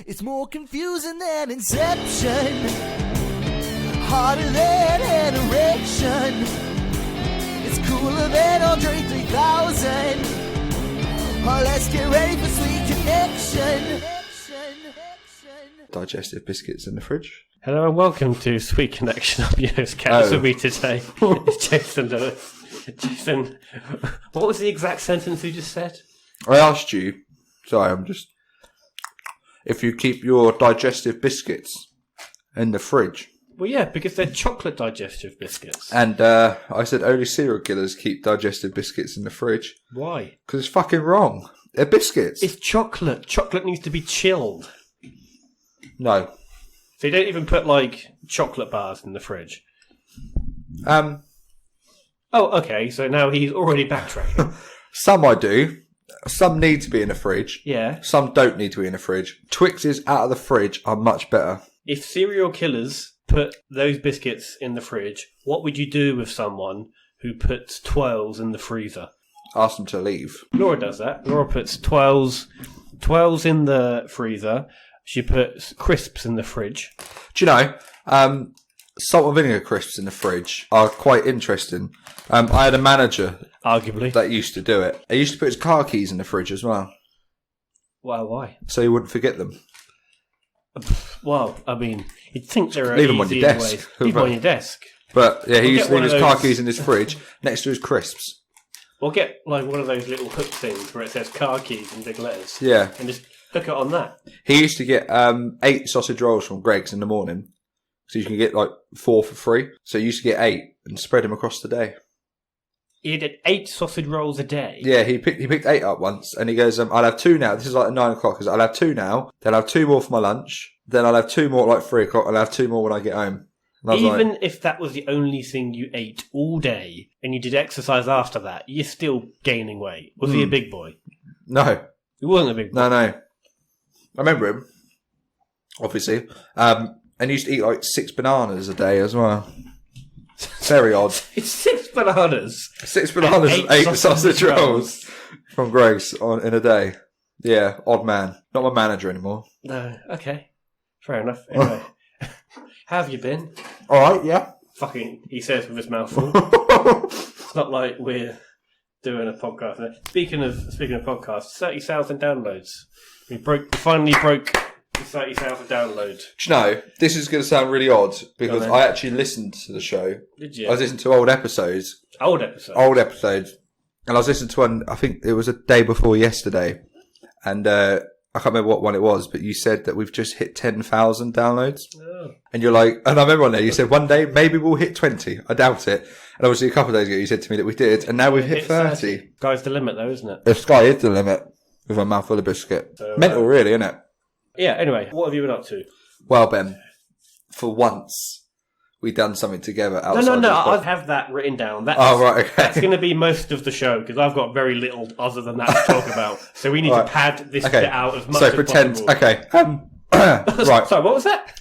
It's more confusing than Inception, harder than an erection. It's cooler than Andre 3000. Oh, let's get ready for Sweet Connection. Digestive biscuits in the fridge. Hello and welcome to Sweet Connection. I'm your host, Kat. With me today is Jason Lewis. Jason, what was the exact sentence you just said? I asked you, if you keep your digestive biscuits in the fridge. Well, yeah, because they're chocolate digestive biscuits. And I said only serial killers keep digestive biscuits in the fridge. Why? Because it's fucking wrong. They're biscuits. It's chocolate. Chocolate needs to be chilled. No. So you don't even put, chocolate bars in the fridge? Oh, okay, so now he's already backtracking. Some I do. Some need to be in the fridge. Yeah. Some don't need to be in the fridge. Twixes out of the fridge are much better. If serial killers put those biscuits in the fridge, what would you do with someone who puts twirls in the freezer? Ask them to leave. Laura does that. Laura puts twirls in the freezer. She puts crisps in the fridge. Do you know, salt and vinegar crisps in the fridge are quite interesting. I had a manager, arguably, that used to do it. He used to put his car keys in the fridge as well. Well, why? So he wouldn't forget them. Well, I mean, you'd think there are leave them on your desk. ways. Leave them on your desk. But yeah, he used to leave his car keys in his fridge next to his crisps. Or get one of those little hook things where it says car keys in big letters. Yeah. And just hook it on that. He used to get 8 sausage rolls from Greggs in the morning. So you can get 4 for free. So he used to get 8 and spread them across the day. He did 8 sausage rolls a day? Yeah, he picked 8 up once and he goes, I'll have 2 now. This is at 9 o'clock. I'll have 2 now. Then I'll have 2 more for my lunch. Then I'll have 2 more at 3 o'clock. I'll have 2 more when I get home. Even if that was the only thing you ate all day and you did exercise after that, you're still gaining weight. Was he a big boy? No. He wasn't a big boy? No. I remember him, obviously. And he used to eat 6 bananas a day as well. Very odd. It's 6 bananas. 6 bananas and 8 sausage rolls from Greggs in a day. Yeah, odd man. Not my manager anymore. No, okay. Fair enough. Anyway. How have you been? Alright, yeah. Fucking, he says with his mouth full. It's not like we're doing a podcast. Speaking of podcasts, 30,000 downloads. We finally broke the 30,000 download. Do you know, this is going to sound really odd because I actually listened to the show. Did you? I was listening to old episodes. Old episodes? Old episodes. And I was listening to one, I think it was a day before yesterday. And I can't remember what one it was, but you said that we've just hit 10,000 downloads. Oh. And you're like, and I remember on there, you said one day, maybe we'll hit 20. I doubt it. And obviously a couple of days ago, you said to me that we did. And now we've hit 30. Sky's the limit though, isn't it? The sky is the limit with a mouthful of biscuit. So, mental really, isn't it? Yeah, anyway, what have you been up to? Well, Ben, for once, we've done something together outside. No, I have that written down. Right, okay. That's going to be most of the show, because I've got very little other than that to talk about. So we need to pad this bit out as much as possible. Okay. Right. Sorry, what was that?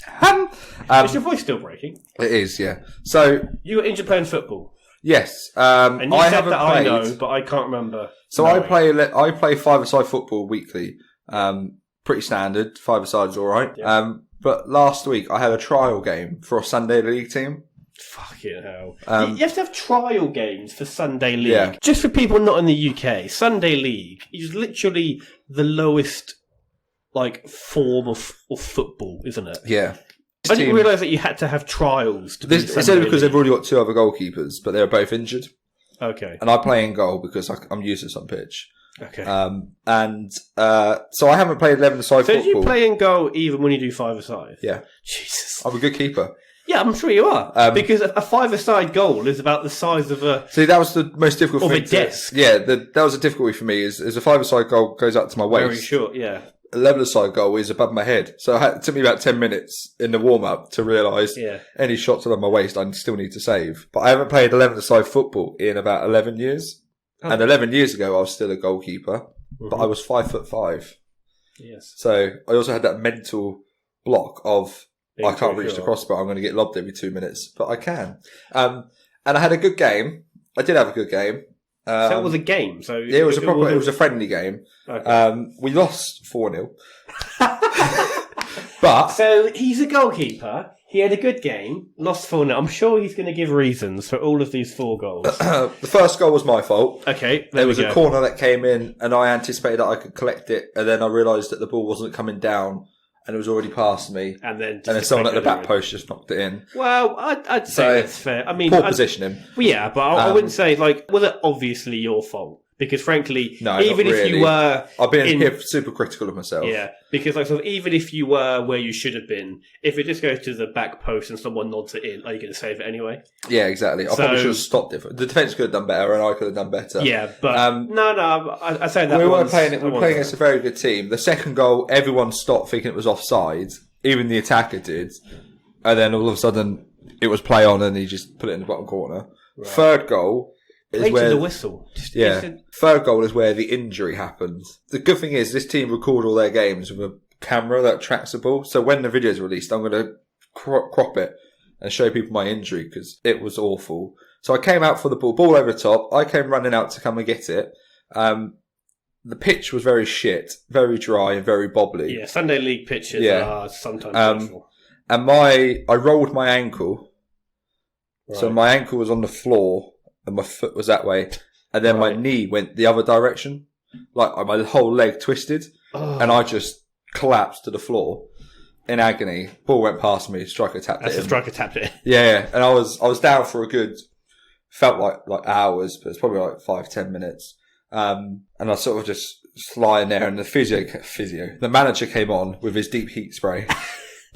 Is your voice still breaking? It is, yeah. So you were injured playing football? Yes. And you said that I know, but I can't remember. So I play five-a-side football weekly. Pretty standard. Five-a-side's all right. Yeah. But last week I had a trial game for a Sunday League team. Fucking hell. You have to have trial games for Sunday League. Yeah. Just for people not in the UK, Sunday League is literally the lowest form of football, isn't it? Yeah. I didn't realise that you had to have trials to It's only because they've already got 2 other goalkeepers, but they're both injured. Okay. And I play in goal because I'm useless on pitch. Okay. So I haven't played 11-a-side football. So do you play in goal even when you do 5-a-side? Yeah. Jesus. I'm a good keeper. Yeah, I'm sure you are. Because a 5-a-side goal is about the size of a... See, that was the most difficult thing. Of a desk. Yeah, that was a difficulty for me, is a 5-a-side goal goes up to my waist. Very short, yeah. 11-a-side goal is above my head. So it took me about 10 minutes in the warm-up to realise any shots above my waist I still need to save. But I haven't played 11-a-side football in about 11 years. Oh. And 11 years ago, I was still a goalkeeper, but I was 5'5". Yes. So I also had that mental block of, I can't reach the crossbar, I'm going to get lobbed every 2 minutes, but I can. And I had a good game. I did have a good game. So it was a game. So yeah, it was a friendly game. Okay. We lost 4-0. But So he's a goalkeeper. He had a good game, lost 4-0. I'm sure he's going to give reasons for all of these 4 goals. the first goal was my fault. Okay, There was a corner that came in, and I anticipated that I could collect it, and then I realised that the ball wasn't coming down, and it was already past me. And then Someone at the back post just knocked it in. Well, I'd say that's fair. I mean, poor positioning. Well, yeah, but I wouldn't say, like, was it obviously your fault? Because frankly, No, even not if really. you were... I've been here super critical of myself. Yeah, because like, sort of, even if you were where you should have been, if it just goes to the back post and someone nods it in, are you going to save it anyway? Yeah, exactly. I probably should have stopped it. The defence could have done better, and I could have done better. Yeah, but no, I say that we weren't playing it. We were playing against a very good team. The second goal, everyone stopped thinking it was offside. Even the attacker did, and then all of a sudden it was play on, and he just put it in the bottom corner. Right. Third goal is where the whistle. Third goal is where the injury happens. The good thing is this team record all their games with a camera that tracks the ball. So when the video is released, I'm going to crop it and show people my injury because it was awful. So I came out for the ball over the top. I came running out to come and get it. The pitch was very shit, very dry and very bobbly. Yeah, Sunday League pitches are sometimes awful. And I rolled my ankle. Right. So my ankle was on the floor and my foot was that way. And then my knee went the other direction. Like my whole leg twisted. Oh. And I just collapsed to the floor in agony. Ball went past me, striker tapped it in. The striker tapped it in. Yeah. And I was down for a good, felt like hours, but it's probably like 5-10 minutes. And I sort of just lying there, and the manager came on with his deep heat spray.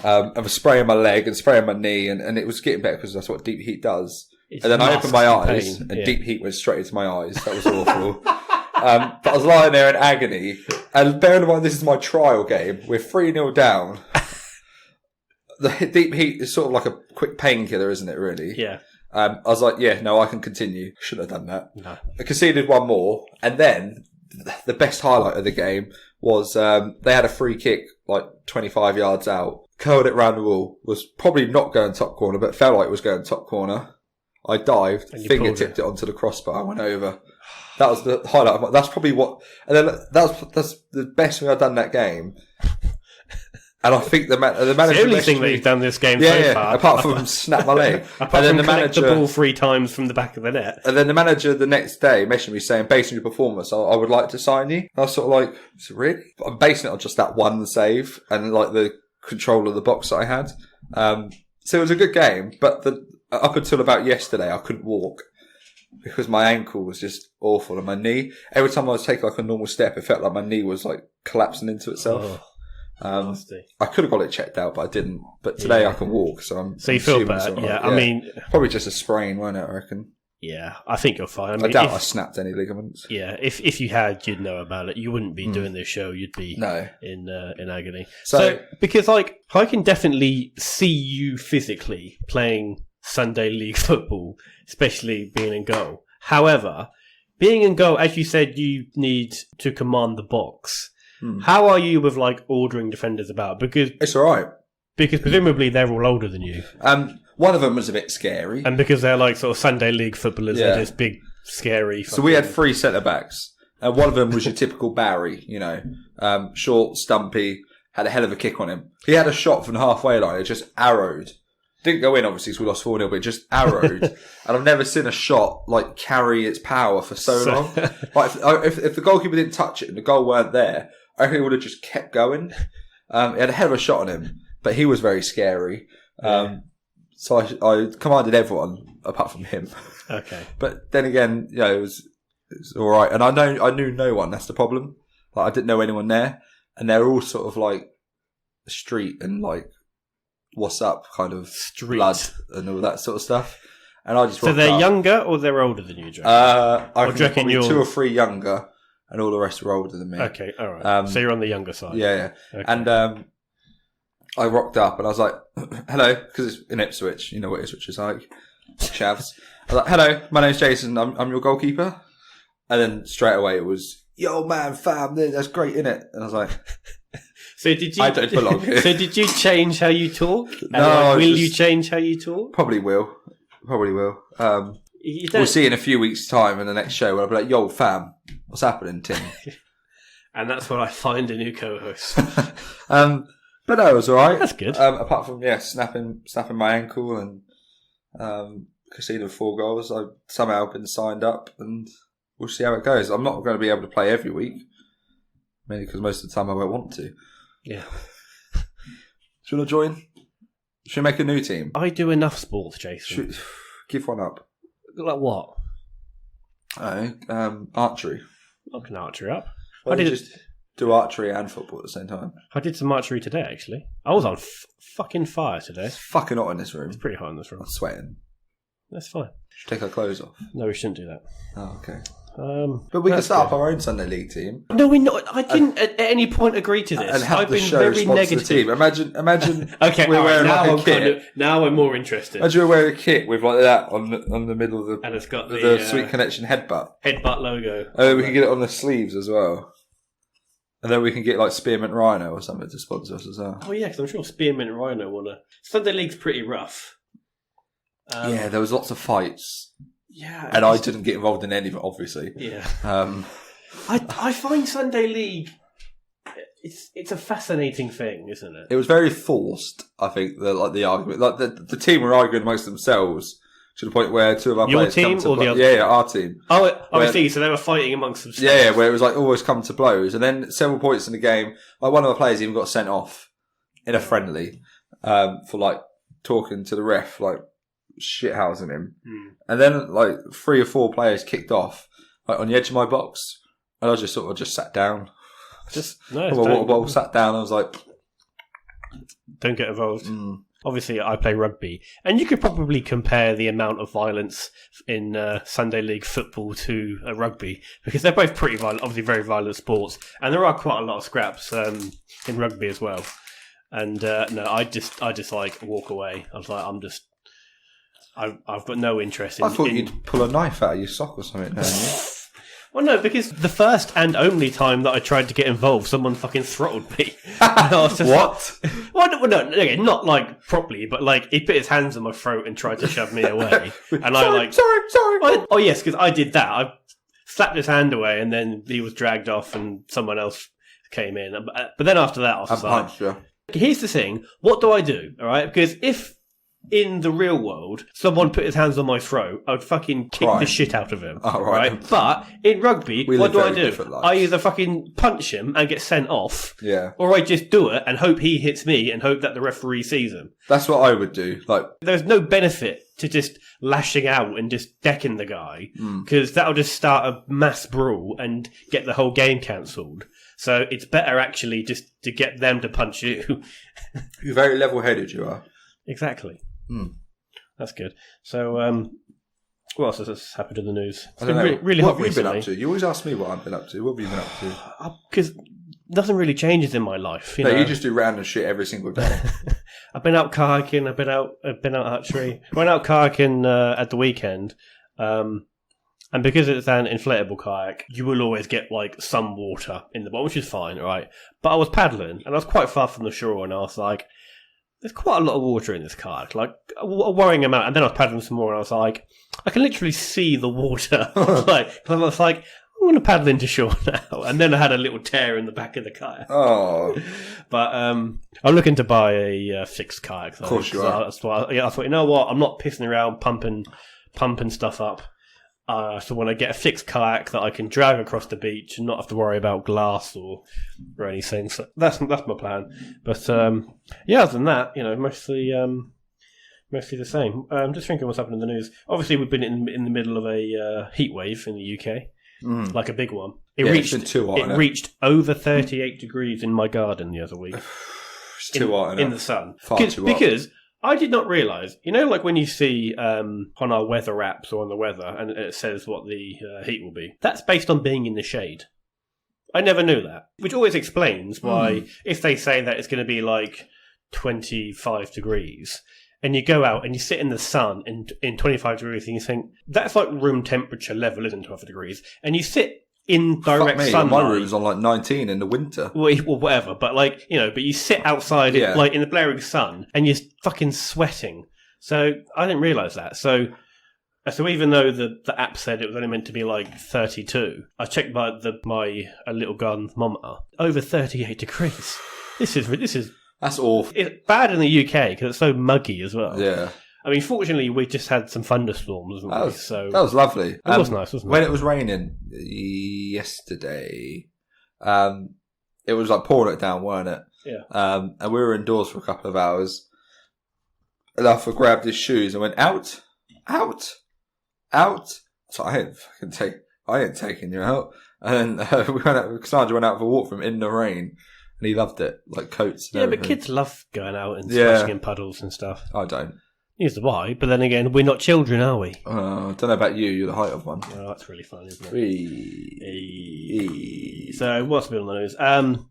I was spraying my leg and spraying my knee, and it was getting better because that's what deep heat does. And then I opened my eyes, and deep heat went straight into my eyes. That was awful. But I was lying there in agony. And bearing in mind, this is my trial game. We're 3-0 down. The deep heat is sort of like a quick painkiller, isn't it, really? Yeah. I was like, yeah, no, I can continue. Shouldn't have done that. No. I conceded one more. And then the best highlight of the game was they had a free kick like 25 yards out. Curled it round the wall. Was probably not going top corner, but felt like it was going top corner. I dived, finger tipped it onto the crossbar, went over. That was the highlight. That's probably what... And then that's the best thing I've done that game. And I think the manager... The only thing that you've done this game so far. Apart from snap my leg. Apart from collect the ball 3 times from the back of the net. And then the manager the next day messaged me saying, based on your performance, I would like to sign you. And I was sort of like, really? But I'm basing it on just that one save and like the control of the box that I had. So it was a good game, but up until about yesterday, I couldn't walk because my ankle was just awful and my knee. Every time I was taking like a normal step, it felt like my knee was like collapsing into itself. Oh. I could have got it checked out, but I didn't. But today I can walk, so you feel better? Yeah, I mean, probably just a sprain, won't it? I reckon. Yeah, I think you're fine. I doubt I snapped any ligaments. Yeah, if you had, you'd know about it. You wouldn't be doing this show. You'd be in agony. So because like I can definitely see you physically playing Sunday League football, especially being in goal. However, being in goal, as you said, you need to command the box. How are you with like ordering defenders about? Because it's all right. Because presumably they're all older than you. One of them was a bit scary, and because they're like sort of Sunday League footballers, they're just big, scary. So we had 3 centre backs, and one of them was your typical Barry. Short, stumpy, had a hell of a kick on him. He had a shot from the halfway line. It just arrowed. Didn't go in, obviously, because we lost 4-0, but it just arrowed. And I've never seen a shot like carry its power for so long. Like if the goalkeeper didn't touch it and the goal weren't there, I think he would have just kept going. He had a hell of a shot on him, but he was very scary. So I commanded everyone apart from him. Okay. But then again, it was all right. And I knew no one. That's the problem. Like I didn't know anyone there, and they're all sort of like street and like what's up kind of blood and all that sort of stuff. And I just so they're younger or they're older than you, Joe? I reckon probably 2 or 3 younger. And all the rest were older than me. Okay, all right. So you're on the younger side. Yeah. Okay. And I rocked up and I was like, hello, because it's in Ipswich. You know what Ipswich is like. Chavs. I was like, hello, my name's Jason. I'm your goalkeeper. And then straight away it was, yo, man, fam, that's great, innit? And I was like... So did you? I don't belong here. So did you change how you talk? No. Will you change how you talk? Probably will. We'll see in a few weeks' time in the next show where I'll be like, yo, fam, what's happening, Tim? And that's where I find a new co-host. But no, it was all right. That's good. Apart from snapping my ankle and conceding 4 goals, I've somehow been signed up, and we'll see how it goes. I'm not going to be able to play every week, mainly because most of the time I won't want to. Yeah. Should I join? Should we make a new team? I do enough sports, Jason. Give one up. Like what? Archery. I can archery up. Why don't you just do archery and football at the same time? I did some archery today, actually. I was on fucking fire today. It's fucking hot in this room. It's pretty hot in this room. I'm sweating. That's fine. Should take our clothes off? No, we shouldn't do that. Oh, okay. But we can start up our own Sunday League team. No, we not. I didn't at any point agree to this. And have I've the been show very sponsor negative. the team. Imagine Okay, we're wearing now like a kit. now I'm more interested. Imagine we're wearing a kit with like that on the middle of the And it's got the Sweet Connection headbutt. Headbutt logo. And then we can get it on the sleeves as well. And then we can get like Spearmint Rhino or something to sponsor us as well. Oh yeah, because I'm sure Spearmint and Rhino wanna. Sunday League's pretty rough. Yeah, there was lots of fights. Yeah, and I didn't get involved in any of it, obviously. Yeah. I I find Sunday League. It's a fascinating thing, isn't it? It was very forced. I think the argument, like the team were arguing amongst themselves to the point where 2 of our Your players team come to or the other? Yeah, our team. I see. So they were fighting amongst themselves. Yeah, where it was like always come to blows, and then several points in the game, like one of the players even got sent off in a friendly for like talking to the ref, like shithousing him, and then like 3 or 4 players kicked off like on the edge of my box, and I just sort of just sat down, my water bottle, sat down. I was like, don't get involved. Obviously, I play rugby, and you could probably compare the amount of violence in Sunday League football to rugby, because they're both pretty violent, obviously very violent sports, and there are quite a lot of scraps in rugby as well. And no, I just like walk away. I was like, I've got no interest in. I thought you'd pull a knife out of your sock or something, don't you? Well, no, because the first and only time that I tried to get involved, someone fucking throttled me. I was just What? Like, well, no, okay, not like properly, but like he put his hands on my throat and tried to shove me away. And sorry. Oh yes, because I did that. I slapped his hand away, and then he was dragged off, and someone else came in. But then after that, I was like, here's the thing: what do I do? All right, because if in the real world someone put his hands on my throat, I would fucking kick the shit out of him. Oh, right. But in rugby, what do I do? I either fucking punch him and get sent off, or I just do it and hope he hits me and hope that the referee sees him. That's what I would do. Like, there's no benefit to just lashing out and just decking the guy, because that'll just start a mass brawl and get the whole game cancelled. So it's better actually just to get them to punch you. You're very level-headed, you are. Exactly. That's good. So, what else has happened in the news? It's been really hot recently. What have you been up to? You always ask me what I've been up to. What have you been up to? Because nothing really changes in my life. You just do random shit every single day. I've been out kayaking. I've been out archery. Went out kayaking at the weekend. And because it's an inflatable kayak, you will always get like some water in the bottom, which is fine, right? But I was paddling, and I was quite far from the shore, and I was like, there's quite a lot of water in this kayak, like a worrying amount. And then I was paddling some more, and I was like, I can literally see the water. I was like, I'm going to paddle into shore now. And then I had a little tear in the back of the kayak. Oh, but I'm looking to buy a fixed kayak. Though, of course you are. That's why I thought, you know what? I'm not pissing around pumping stuff up. So when I get a fixed kayak that I can drag across the beach and not have to worry about glass or anything, so that's my plan. But other than that, mostly the same. I'm just thinking what's happened in the news. Obviously, we've been in the middle of a heat wave in the UK, like a big one. It reached over 38 degrees in my garden the other week. It's too hot in the sun. Far too hot. Because I did not realise, like when you see on our weather apps or on the weather and it says what the heat will be, that's based on being in the shade. I never knew that, which always explains why if they say that it's going to be like 25 degrees and you go out and you sit in the sun in 25 degrees and you think, that's like room temperature level, isn't 12 degrees? And you sit in direct sunlight. My room's on like 19 in the winter. Well, whatever. But but you sit outside in the blaring sun and you're fucking sweating. So I didn't realise that. So even though the app said it was only meant to be like 32, I checked my little garden thermometer. Over 38 degrees. This is That's awful. It's bad in the UK because it's so muggy as well. Yeah. I mean, fortunately, we just had some thunderstorms, haven't we? That was lovely. It was nice, wasn't it? When it was raining yesterday, it was like pouring it down, weren't it? Yeah. And we were indoors for a couple of hours. And Alpha grabbed his shoes and went, out. So I ain't taking you out. And then Cassandra went out for a walk from in the rain. And he loved it, like coats. And everything. But kids love going out and splashing in puddles and stuff. I don't. Neither do I, but then again, we're not children, are we? I don't know about you. You're the height of one. Oh, that's really fun, isn't it? Wee. So, what's been on the news?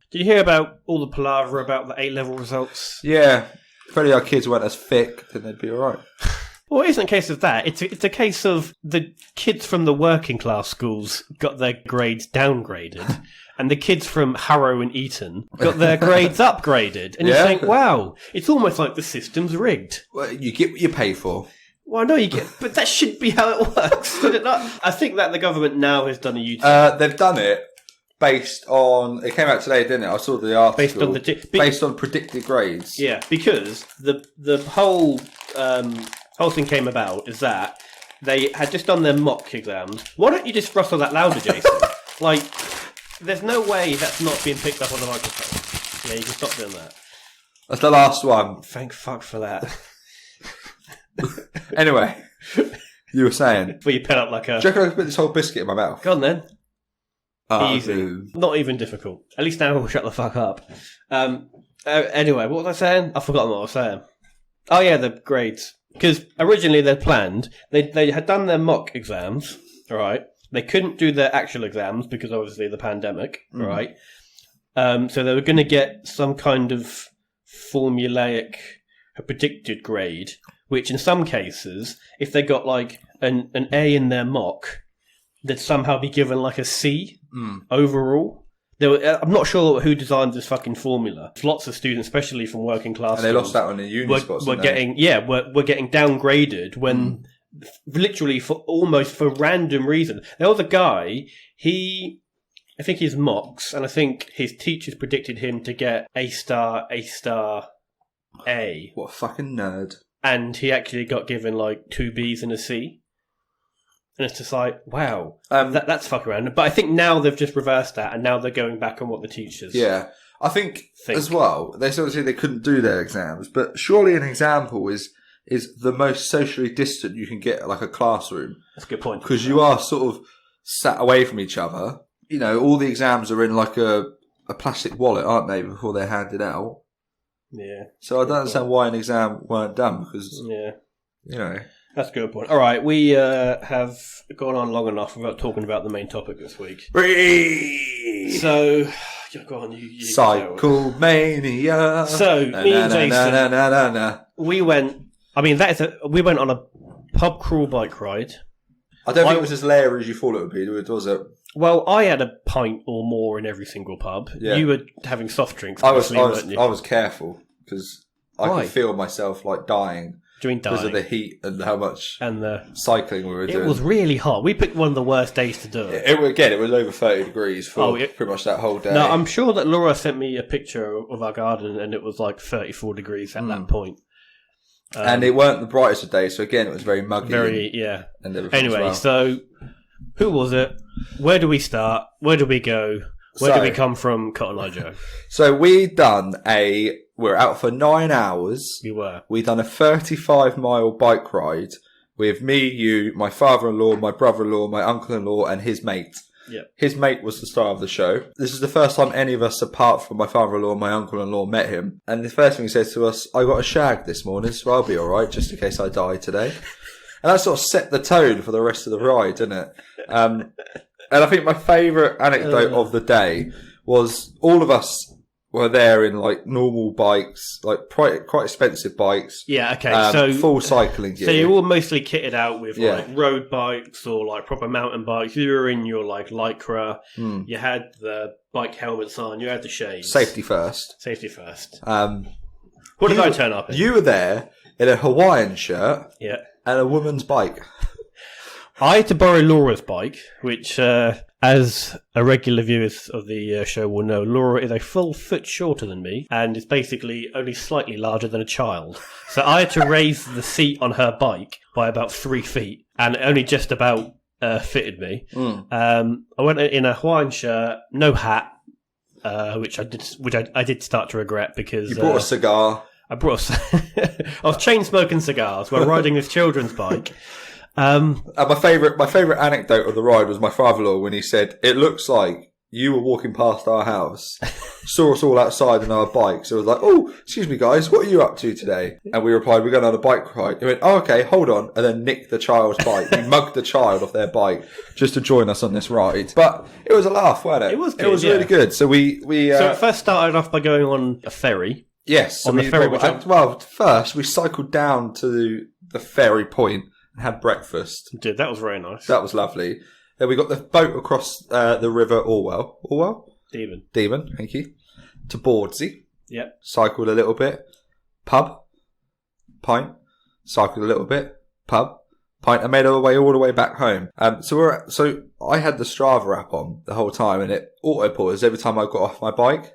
Did you hear about all the palaver about the A-level results? Yeah. If only our kids weren't as thick, then they'd be all right. Well, it isn't a case of that. It's a case of the kids from the working class schools got their grades downgraded, and the kids from Harrow and Eton got their grades upgraded. And you think, wow, it's almost like the system's rigged. Well, you get what you pay for. Well, I know you get, but that should be how it works, should it not? I think that the government now has done a U-turn. They've done it based on. It came out today, didn't it? I saw the article. Based on predicted grades. Yeah, because the whole thing came about is that they had just done their mock exams. Why don't you just rustle that louder, Jason? Like, there's no way that's not being picked up on the microphone. Yeah, you can stop doing that. That's the last one. Thank fuck for that. Anyway, you were saying. But you pen up like a. Do you reckon I could put this whole biscuit in my mouth? Go on then. Easy. Dude. Not even difficult. At least now we'll shut the fuck up. Anyway, what was I saying? I've forgotten what I was saying. Oh yeah, the grades. Because originally they'd planned, they had done their mock exams, right? They couldn't do their actual exams because obviously the pandemic, right? So they were going to get some kind of formulaic predicted grade, which in some cases, if they got like an A in their mock, they'd somehow be given like a C overall. I'm not sure who designed this fucking formula. Lots of students, especially from working class, and they lost out on the uni spots. We're getting downgraded when literally for random reasons. There was a guy. I think his mocks, and I think his teachers predicted him to get A star, A. What a fucking nerd! And he actually got given like 2 Bs and a C. And it's just like, wow, that's fucking around. But I think now they've just reversed that, and now they're going back on what the teachers. Yeah, I think as well. They sort of say they couldn't do their exams, but surely an example is the most socially distant you can get, like a classroom. That's a good point. Because you are sort of sat away from each other. You know, all the exams are in like a plastic wallet, aren't they, before they're handed out? Yeah. So I don't understand why an exam weren't done, because, you know. That's a good point. All right, we have gone on long enough without talking about the main topic this week. So, go on, you Cycle Mania. So, me and Jason, we went. I mean, we went on a pub crawl bike ride. I don't think it was as layered as you thought it would be, was it? Well, I had a pint or more in every single pub. Yeah. You were having soft drinks. I was careful because I could feel myself like dying. Because of the heat and how much cycling we were doing. It was really hot. We picked one of the worst days to do it. It was over 30 degrees for pretty much that whole day. No, I'm sure that Laura sent me a picture of our garden and it was like 34 degrees at that point. And it weren't the brightest of days, so again, it was very muggy. Anyway, so who was it? Where do we start? Where do we go? Where do we come from, Cotton Eye Joe? So we're out for 9 hours. We were. We done a 35-mile bike ride with me, you, my father-in-law, my brother-in-law, my uncle-in-law, and his mate. Yeah. His mate was the star of the show. This is the first time any of us, apart from my father-in-law and my uncle-in-law, met him. And the first thing he says to us, I got a shag this morning, so I'll be alright, just in case I die today. And that sort of set the tone for the rest of the ride, didn't it? And I think my favourite anecdote of the day was all of us were there in like normal bikes, like quite expensive bikes. Yeah, okay. So full cycling gear. So you're all mostly kitted out with like road bikes or like proper mountain bikes. You were in your like Lycra. You had the bike helmets on. You had the shades. Safety first. What did I turn up in? You were there in a Hawaiian shirt. Yeah. And a woman's bike. I had to borrow Laura's bike, which As a regular viewer of the show will know, Laura is a full foot shorter than me and is basically only slightly larger than a child. So I had to raise the seat on her bike by about 3 feet, and it only just about fitted me. I went in a Hawaiian shirt, no hat, which I did start to regret because You brought a cigar. I was chain smoking cigars while riding this children's bike. My favourite anecdote of the ride was my father-in-law when he said, "It looks like you were walking past our house, saw us all outside on our bikes. So it was like, oh, excuse me, guys, what are you up to today?" And we replied, "We're going on a bike ride." He went, "Oh, okay, hold on," and then nicked the child's bike. He mugged the child off their bike just to join us on this ride. But it was a laugh, wasn't it? It was good, It was really good. So we So it first started off by going on a ferry. yes, On the ferry, first we cycled down to the ferry point and had breakfast. Dude, that was very nice. That was lovely. Then we got the boat across the river Orwell, Devon, thank you, to Bordsey. Yep. Cycled a little bit, pub, pint, cycled a little bit, pub, pint, and made our way all the way back home. So I had the Strava app on the whole time, and it auto-paused every time I got off my bike.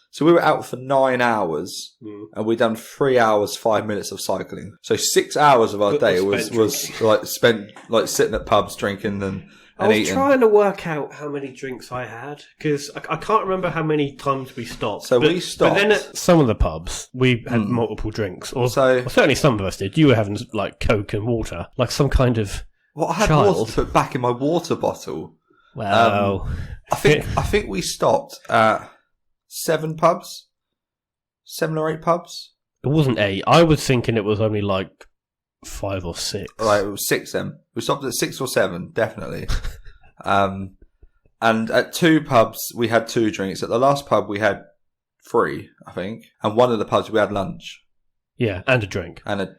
So we were out for 9 hours, and we'd done 3 hours, 5 minutes of cycling. So 6 hours of our day was like spent like sitting at pubs, drinking and I was eating. trying to work out how many drinks I had because I can't remember how many times we stopped. We stopped. But then at some of the pubs, we had multiple drinks. Or certainly some of us did. You were having like Coke and water, like some kind of I had child. water to put back in my water bottle. Wow. I think we stopped at 7 pubs, 7 or 8 pubs. It wasn't 8. I was thinking it was only like 5 or 6. Right, it was 6 then. We stopped at 6 or 7, definitely. And at 2 pubs, we had 2 drinks. At the last pub, we had 3, I think. And one of the pubs, we had lunch. Yeah, and a drink. And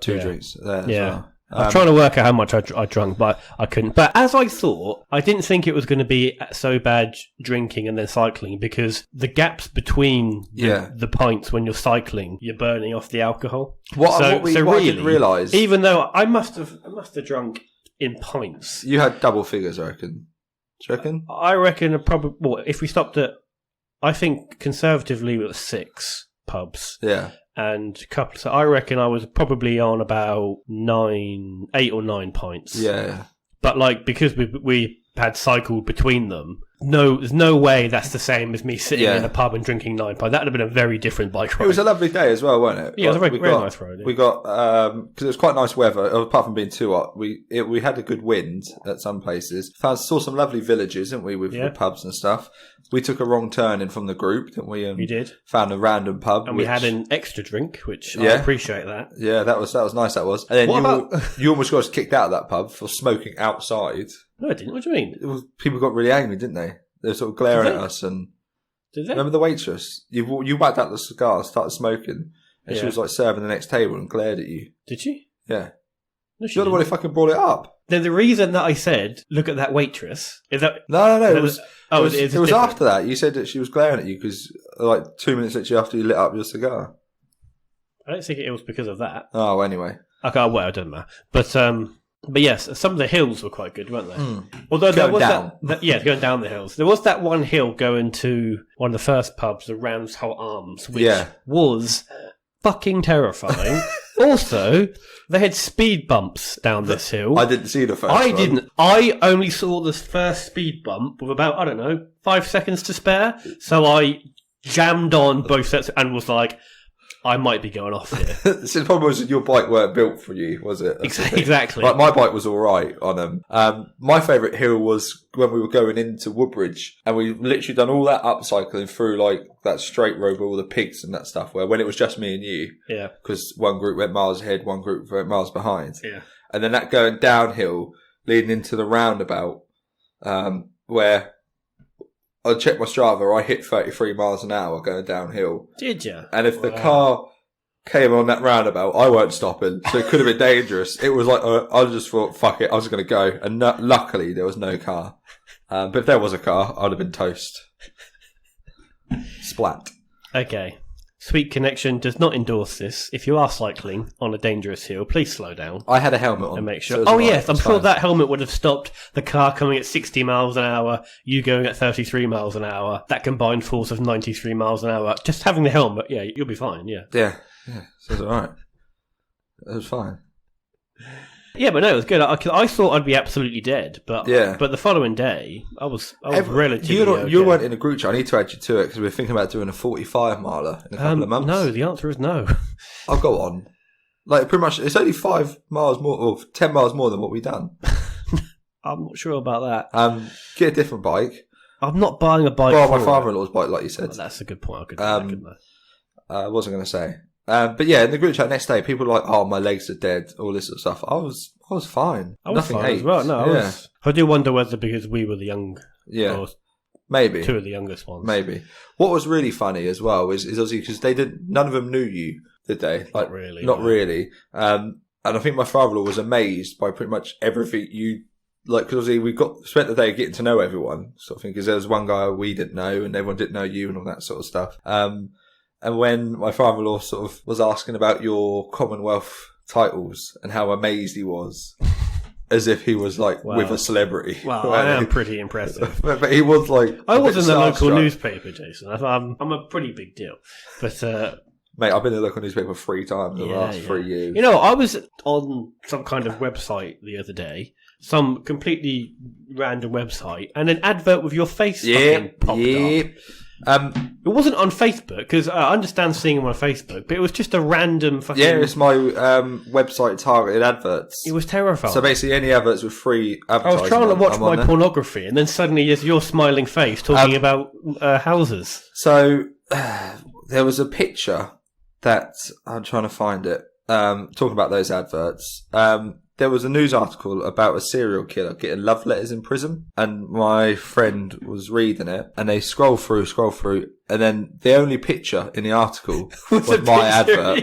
2 drinks there as well. I was trying to work out how much I drunk, but I couldn't. But as I thought, I didn't think it was going to be so bad drinking and then cycling because the gaps between the pints when you're cycling, you're burning off the alcohol. What I didn't realise, even though I must have drunk in pints. You had double figures, I reckon. Do you reckon? I reckon if we stopped at, I think conservatively it was 6 pubs. Yeah. And couple. So I reckon I was probably on about 8 or 9 pints. Yeah. But like because we had cycled between them, there's no way that's the same as me sitting in a pub and drinking 9 pints. That would have been a very different bike ride. It was a lovely day as well, wasn't it? Yeah, it was a very nice ride. Yeah. We got because it was quite nice weather. Apart from being too hot, we had a good wind at some places. Saw some lovely villages, didn't we, with pubs and stuff. We took a wrong turn in from the group, didn't we? We did. Found a random pub, and we had an extra drink, which I appreciate that. Yeah, that was nice. That was. And then you almost got us kicked out of that pub for smoking outside. No, I didn't. What do you mean? People got really angry, didn't they? They were sort of glaring at us. And did they? Remember the waitress? You whacked out the cigar, started smoking, and she was like serving the next table and glared at you. Did she? Yeah. No, You're the one who fucking brought it up. Then the reason that I said, "Look at that waitress," is that no. It was after that. You said that she was glaring at you because like 2 minutes literally after you lit up your cigar. I don't think it was because of that. Oh, anyway. Okay, well, it doesn't matter. But yes, some of the hills were quite good, weren't they? Although there was down. Going down the hills. There was that one hill going to one of the first pubs, the Rams Holt Arms, which was fucking terrifying. Also, they had speed bumps down this hill. I didn't see the first one. I didn't. I only saw the first speed bump with about, 5 seconds to spare. So I jammed on both sets and was like, I might be going off here. So the problem was that your bike weren't built for you, was it? Exactly. Like my bike was all right on them. My favourite hill was when we were going into Woodbridge, and we literally done all that upcycling through like that straight road with all the pigs and that stuff. Where when it was just me and you, because one group went miles ahead, one group went miles behind, and then that going downhill leading into the roundabout, where I checked my Strava, I hit 33 miles an hour going downhill. Did you? And if the car came on that roundabout, I weren't stopping, so it could have been dangerous. It was like, I just thought, fuck it, I was going to go. And luckily, there was no car. But if there was a car, I'd have been toast. Splat. Okay. Sweet Connection does not endorse this. If you are cycling on a dangerous hill, please slow down. I had a helmet on. And make sure. so it was all right, Yes, it I'm was sure fine. that helmet would have stopped the car coming at 60 miles an hour, you going at 33 miles an hour, that combined force of 93 miles an hour. Just having the helmet, yeah, you'll be fine, yeah. Yeah, so it was alright. It was fine. Yeah, but no, it was good. I thought I'd be absolutely dead, but the following day, I was relatively okay. You weren't in a group chat. I need to add you to it because we're thinking about doing a 45 miler in a couple of months. No, the answer is no. I'll go on. Like, pretty much, it's only 5 miles more, or 10 miles more than what we've done. I'm not sure about that. Get a different bike. I'm not buying a bike. Borrow for my father-in-law's bike, like you said. Oh, that's a good point. I could do that, couldn't I? I wasn't going to say. But yeah, in the group chat next day, people were like, "Oh, my legs are dead," all this sort of stuff. I was fine. I was Nothing fine ached. as well. No, I do wonder whether because we were the young, or maybe 2 of the youngest ones. Maybe. What was really funny as well is obviously because none of them knew you, did they? Like, not really. And I think my father-in-law was amazed by pretty much everything you. Like, because obviously we spent the day getting to know everyone, sort of thing. Because there was one guy we didn't know, and everyone didn't know you, and all that sort of stuff. And when my father-in-law sort of was asking about your Commonwealth titles and how amazed he was, as if he was like with a celebrity. Well, I am pretty impressive. But he was like, I was in the local newspaper, Jason. I'm a pretty big deal. But mate, I've been in the local newspaper 3 times in the last 3 years. You know, I was on some kind of website the other day, some completely random website, and an advert with your face fucking popped up. It wasn't on Facebook, because I understand seeing them on Facebook, but it was just a random fucking... Yeah, it's my website targeted adverts. It was terrifying. So basically any adverts with free advertising. I was trying to watch my pornography, and then suddenly there's your smiling face talking about houses. So there was a picture that... I'm trying to find it. Talking about those adverts. There was a news article about a serial killer getting love letters in prison, and my friend was reading it, and they scroll through, and then the only picture in the article was my advert.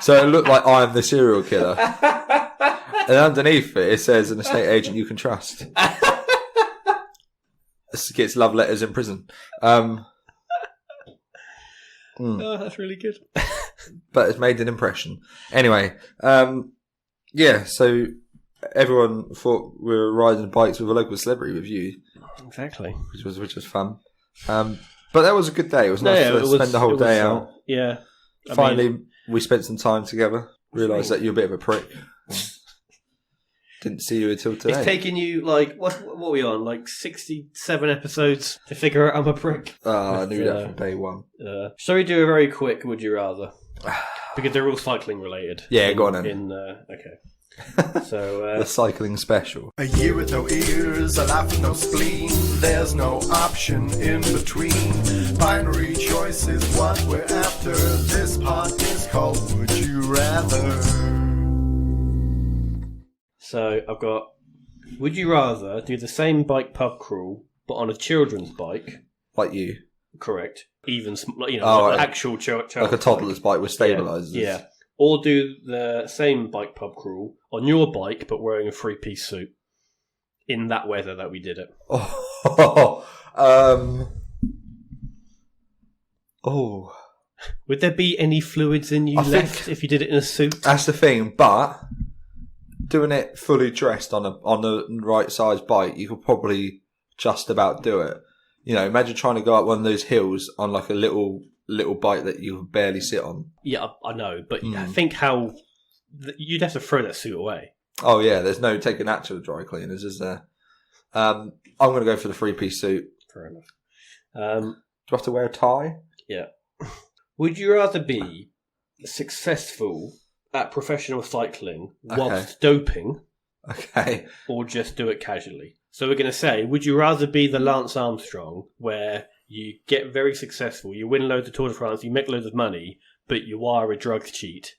So it looked like I'm the serial killer. And underneath it says, an estate agent you can trust. Gets love letters in prison. Oh, that's really good. But it's made an impression. Anyway, yeah, so everyone thought we were riding bikes with a local celebrity with you. Exactly. Which was fun. But that was a good day. It was nice to spend the whole day out. Yeah. Finally, we spent some time together. Realised that you're a bit of a prick. Didn't see you until today. It's taken you, like, what are we on? Like 67 episodes to figure out I'm a prick? I knew that from day one. Shall we do a very quick would you rather? Because they're all cycling related. Yeah, go on then. Okay. So the cycling special. A year with no ears, a life with no spleen. There's no option in between. Binary choice is what we're after. This part is called Would You Rather. So I've got, would you rather do the same bike pub crawl but on a children's bike? Like you. Correct. Even, like actual child. Like a toddler's bike with stabilisers. Yeah. Or do the same bike pub crawl on your bike, but wearing a 3-piece suit in that weather that we did it. Would there be any fluids in you left if you did it in a suit? That's the thing, but doing it fully dressed on the right size bike, you could probably just about do it. You know, imagine trying to go up one of those hills on like a little bike that you barely sit on. Yeah, I know, but I think how you'd have to throw that suit away. Oh yeah, there's no taking that to the dry cleaners, is there? I'm going to go for the 3-piece suit. Fair enough. Do I have to wear a tie? Yeah. Would you rather be successful at professional cycling whilst doping, or just do it casually? So we're going to say, would you rather be the Lance Armstrong, where you get very successful, you win loads of Tour de France, you make loads of money, but you are a drug cheat?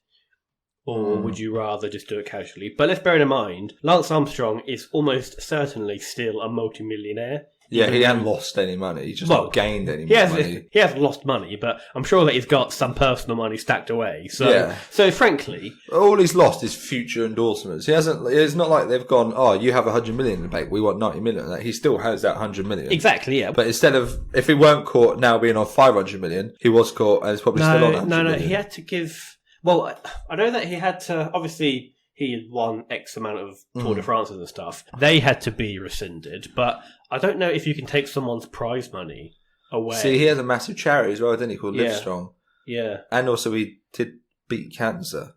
Or would you rather just do it casually? But let's bear in mind, Lance Armstrong is almost certainly still a multi-millionaire. Yeah, he hadn't lost any money. He just not gained any money. He hasn't lost money, but I'm sure that he's got some personal money stacked away. So frankly, all he's lost is future endorsements. He hasn't. It's not like they've gone, oh, you have 100 million in the bank. We want 90 million. He still has that 100 million. Exactly. Yeah. But instead of, if he weren't caught now being on 500 million, he was caught and it's probably still on 100 million. He had to give. Well, I know that he had to. Obviously, he had won X amount of Tour de France and stuff. They had to be rescinded, but I don't know if you can take someone's prize money away. See, he has a massive charity as well, didn't he, called Livestrong? Yeah. And also he did beat cancer.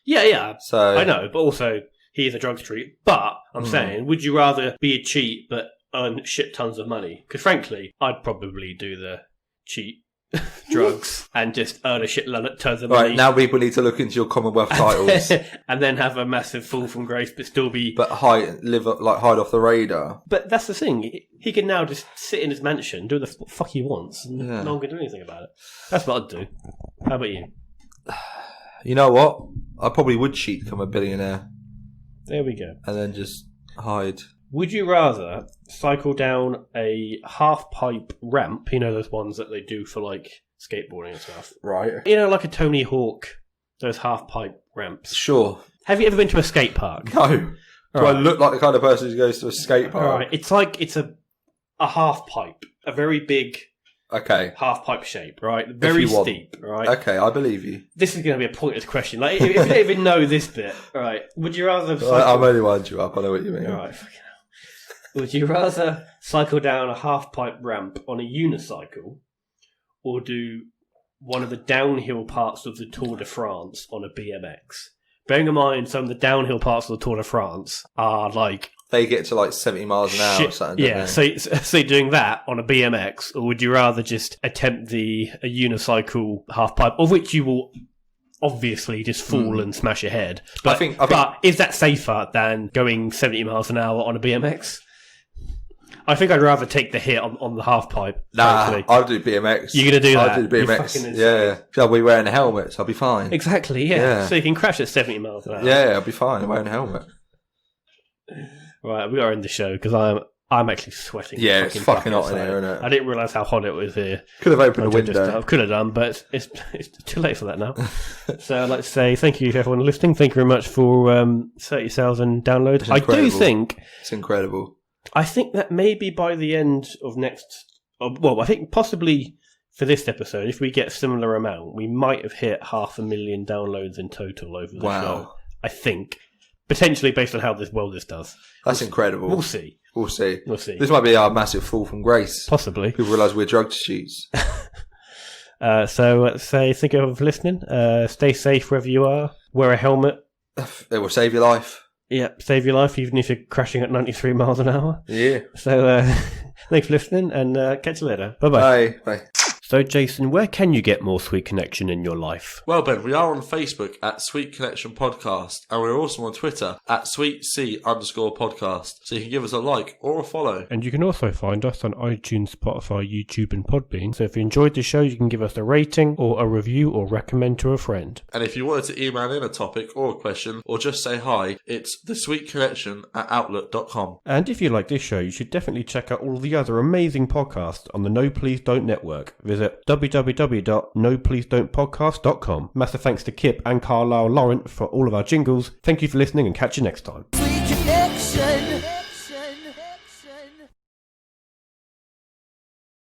Yeah. So I know, but also he is a drug street. But I'm saying, would you rather be a cheat but earn shit tons of money? Because frankly, I'd probably do the cheat drugs and just earn a shit tons of money. Right, now people need to look into your Commonwealth titles. And then have a massive fall from grace but still be... But hide off the radar. But that's the thing. He can now just sit in his mansion, do the fuck he wants, and no one can do anything about it. That's what I'd do. How about you? You know what? I probably would cheat to become a billionaire. There we go. And then just hide. Would you rather cycle down a half-pipe ramp, you know those ones that they do for, like, skateboarding and stuff? Right. You know, like a Tony Hawk, those half-pipe ramps. Sure. Have you ever been to a skate park? No. Do I look like the kind of person who goes to a skate park? All right. It's like, it's a half-pipe, a very big... Okay. Half-pipe shape, right? Very steep, right? Okay, I believe you. This is going to be a pointless question. Like, if you don't even know this bit, right, would you rather... I'm only winding you up, I know what you mean. All right, fucking hell. Would you rather cycle down a half-pipe ramp on a unicycle or do one of the downhill parts of the Tour de France on a BMX? Bearing in mind, some of the downhill parts of the Tour de France are like... They get to like 70 miles an hour or something. Yeah, so doing that on a BMX, or would you rather just attempt a unicycle half-pipe, of which you will obviously just fall and smash your head? But, but is that safer than going 70 miles an hour on a BMX? I think I'd rather take the hit on the half pipe. Nah, I'll do BMX. You're going to do that? I'll do BMX. Yeah. I'll be wearing helmets. I'll be fine. Exactly, yeah. So you can crash at 70 miles an hour. Yeah, I'll be fine. I'm wearing a helmet. Right, we are in the show because I'm actually sweating. Yeah, it's fucking hot in here, isn't it? I didn't realise how hot it was here. Could have opened a window. Could have done, but it's too late for that now. So I'd like to say thank you to everyone listening. Thank you very much for 30,000 downloads. I do think... It's incredible. I think that maybe by the end of I think possibly for this episode, if we get a similar amount, we might have hit 500,000 downloads in total over the show. I think. Potentially based on how this does. That's incredible. We'll see. This might be our massive fall from grace. Possibly. People realise we're drug cheats. So say thank you for listening. Stay safe wherever you are. Wear a helmet. It will save your life. Yeah, save your life even if you're crashing at 93 miles an hour. Yeah. So thanks for listening and catch you later. Bye-bye. Bye. So, Jason, where can you get more Sweet Connection in your life? Well, Ben, we are on Facebook at Sweet Connection Podcast, and we're also on Twitter at SweetC_podcast. So you can give us a like or a follow. And you can also find us on iTunes, Spotify, YouTube, and Podbean. So if you enjoyed the show, you can give us a rating or a review or recommend to a friend. And if you wanted to email in a topic or a question or just say hi, it's thesweetconnection@outlook.com. And if you like this show, you should definitely check out all the other amazing podcasts on the No Please Don't Network. Visit www.nopleasedon'tpodcast.com. Massive thanks to CIPP and Carlyle Laurent for all of our jingles. Thank you for listening and catch you next time.